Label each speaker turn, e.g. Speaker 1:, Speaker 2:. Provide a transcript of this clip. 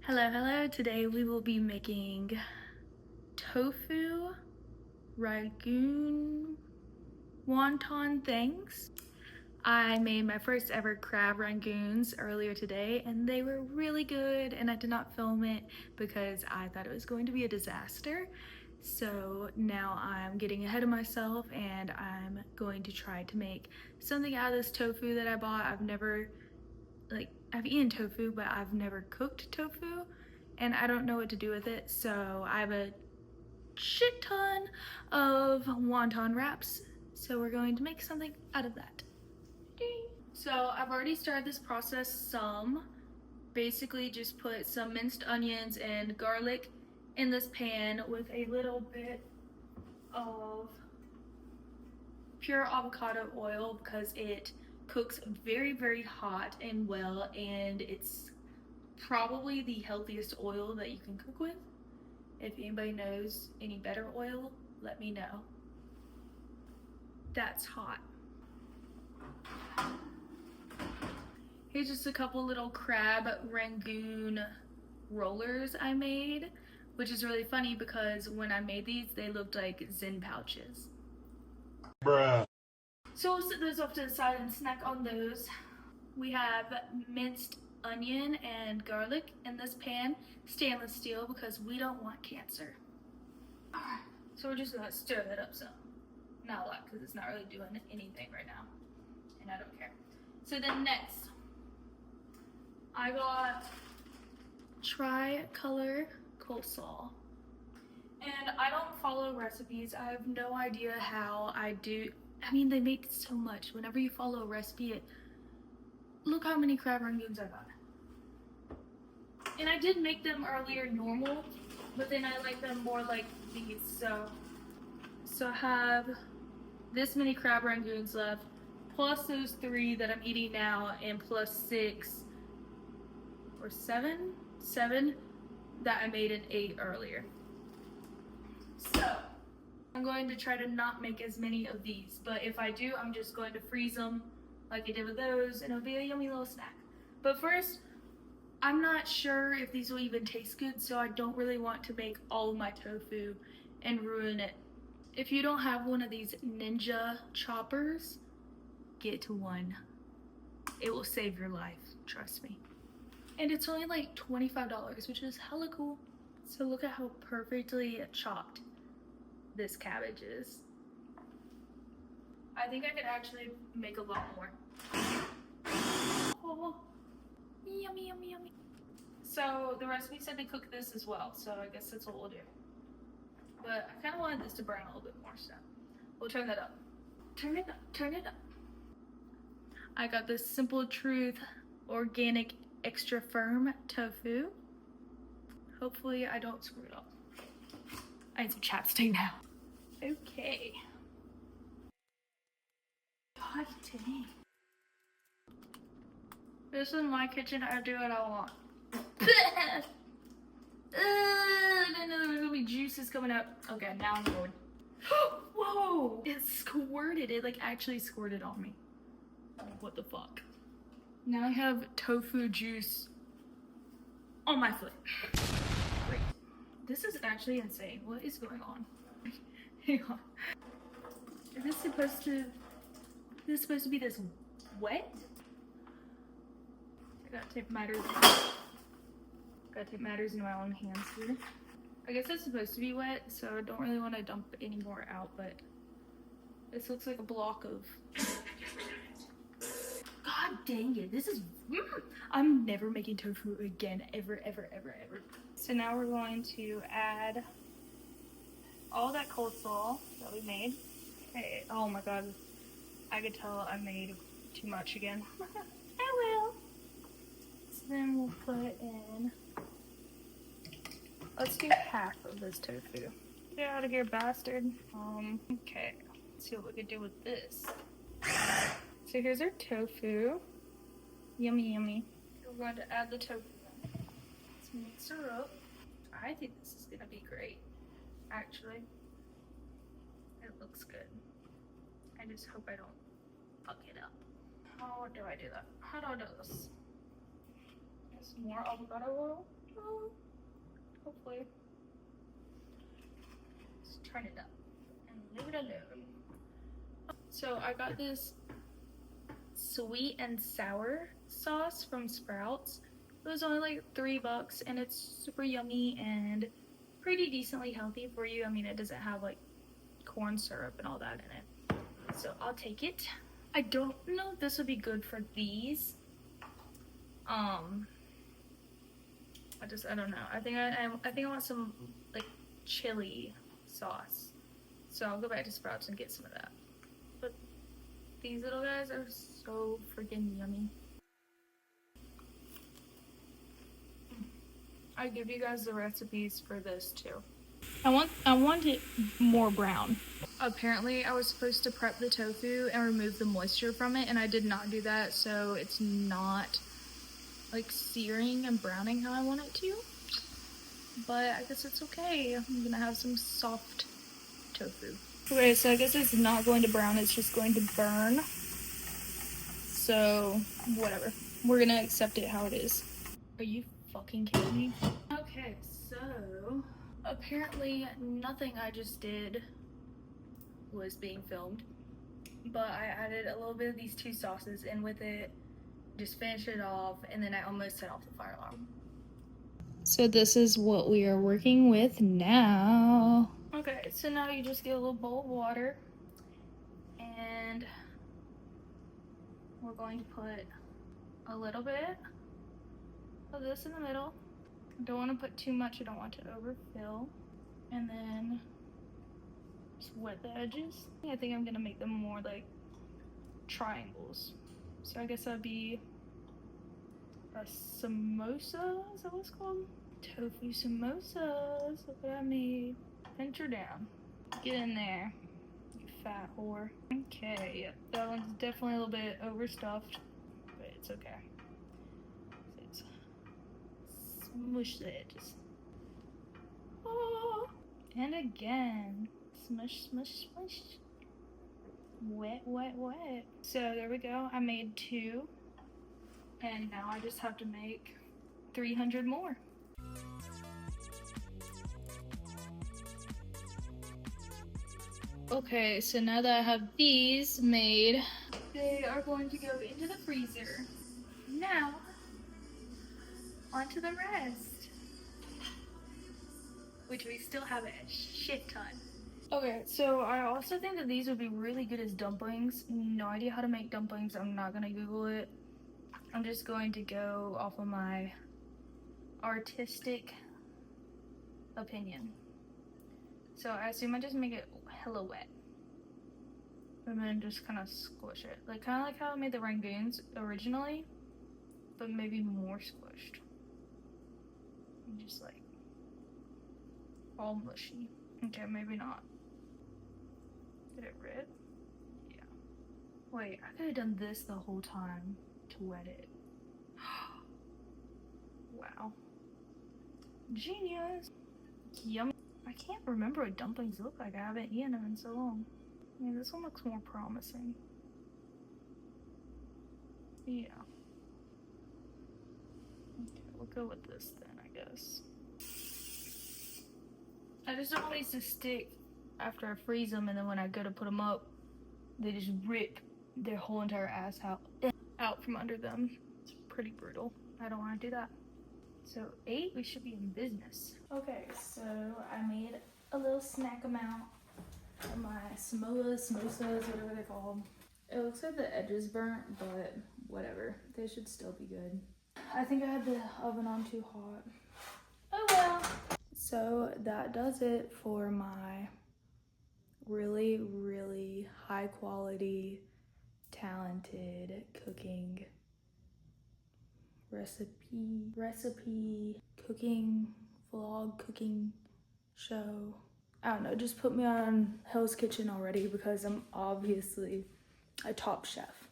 Speaker 1: Hello, hello. Today we will be making tofu ragoon wonton things. I made my first ever crab rangoons earlier today and they were really good, and I did not film it because I thought it was going to be a disaster. So now I'm getting ahead of myself and I'm going to try to make something out of this tofu that I bought. I've eaten tofu, but I've never cooked tofu and I don't know what to do with it. So I have a shit ton of wonton wraps. So we're going to make something out of that. So I've already started this process some. Basically just put some minced onions and garlic in this pan with a little bit of pure avocado oil because it cooks very, very hot and well, and it's probably the healthiest oil that you can cook with. If anybody knows any better oil, let me know. That's hot. Here's just a couple little crab rangoon rollers I made, which is really funny because when I made these, they looked like Zen pouches. Bruh. So we'll set those off to the side and snack on those. We have minced onion and garlic in this pan, stainless steel because we don't want cancer. Alright, so we're just gonna stir that up some. Not a lot because it's not really doing anything right now, and I don't care. So then next, I got tri-color coleslaw. And I don't follow recipes. I have no idea how I do. I mean, they make so much. Whenever you follow a recipe, look how many crab rangoons I got. And I did make them earlier normal, but then I like them more like these. So I have this many crab rangoons left, plus those 3 that I'm eating now, and plus 6 or 7 that I made and ate earlier. So I'm going to try to not make as many of these, but if I do, I'm just going to freeze them like I did with those, and it'll be a yummy little snack. But first, I'm not sure if these will even taste good, so I don't really want to make all of my tofu and ruin it. If you don't have one of these ninja choppers, get one. It will save your life, trust me. And it's only like $25, which is hella cool. So look at how perfectly chopped this cabbage is. I think I could actually make a lot more. Oh, yummy, yummy, yummy. So the recipe said to cook this as well, so I guess that's what we'll do. But I kind of wanted this to brown a little bit more, so we'll turn that up. Turn it up, turn it up. I got this Simple Truth organic extra firm tofu. Hopefully I don't screw it up. I need some chapstick now. Okay. God dang. This is my kitchen, I do what I want. I didn't know there was gonna be juices coming out. Okay, now I'm going. Whoa! It squirted. It like actually squirted on me. What the fuck? Now I have tofu juice on my foot. Wait, this is actually insane. What is going on? Hang on. Is this supposed to be this wet? I gotta take matters in my own hands here. I guess it's supposed to be wet, so I don't really want to dump any more out, but this looks like a block of... God dang it, this is... I'm never making tofu again, ever, ever, ever, ever. So now we're going to add all that coleslaw that we made. Hey, oh my god, I could tell I made too much again. I will. So then we'll put in... Let's do half of this tofu. Get out of here, bastard. Okay. Let's see what we can do with this. So here's our tofu. Yummy, yummy. We're going to add the tofu. Let's mix her up. I think this is gonna be great. Actually, it looks good. I just hope I don't fuck it up. How do I do that? How do I do this? Some more avocado oil. Hopefully. Let's turn it up and leave it alone. So I got this sweet and sour sauce from Sprouts. It was only like $3 and it's super yummy and pretty decently healthy for you. I mean, it doesn't have like corn syrup and all that in it. So I'll take it. I don't know if this would be good for these. I don't know. I think I want some like chili sauce. So I'll go back to Sprouts and get some of that. But these little guys are so freaking yummy. I give you guys the recipes for this too. I want it more brown. Apparently I was supposed to prep the tofu and remove the moisture from it, and I did not do that, so it's not like searing and browning how I want it to. But I guess it's okay. I'm gonna have some soft tofu. Okay, so I guess it's not going to brown, it's just going to burn. So, whatever. We're gonna accept it how it is. Are you fucking kidding me? Okay, so apparently nothing I just did was being filmed, but I added a little bit of these two sauces in with it, just finished it off, and then I almost set off the fire alarm. So this is what we are working with now. Okay, so now you just get a little bowl of water, and we're going to put a little bit of this in the middle. I don't want to put too much, I don't want to overfill. And then just wet the edges. I think I'm gonna make them more like triangles. So I guess that'd be a samosa, is that what it's called? Tofu samosas, look what I made. Venture down, get in there, you fat whore. Okay, yep, that one's definitely a little bit overstuffed, but it's okay. Let's smush the edges. Oh, and again, smush, smush, smush. Wet, wet, wet. So there we go, I made 2. And now I just have to make 300 more. Okay, so now that I have these made, they are going to go into the freezer. Now, onto the rest, which we still have a shit ton. Okay, so I also think that these would be really good as dumplings. No idea how to make dumplings, I'm not gonna Google it. I'm just going to go off of my artistic opinion. So I assume I just make it hella wet. And then just kind of squish it. Like kind of like how I made the rangoons originally, but maybe more squished. And just like all mushy. Okay, maybe not. Did it rip? Yeah. Wait, I could have done this the whole time to wet it. Wow. Genius. Yummy. I can't remember what dumplings look like. I haven't eaten them in so long. I mean, this one looks more promising. Yeah. Okay, we'll go with this then, I guess. I just don't want these to stick after I freeze them, and then when I go to put them up, they just rip their whole entire ass out from under them. It's pretty brutal. I don't want to do that. So 8, we should be in business. Okay, so I made a little snack amount of my samosas, whatever they're called. It looks like the edges burnt, but whatever. They should still be good. I think I had the oven on too hot. Oh well. So that does it for my really, really high quality, talented cooking recipe cooking vlog cooking show. I don't know, just put me on Hell's Kitchen already because I'm obviously a top chef.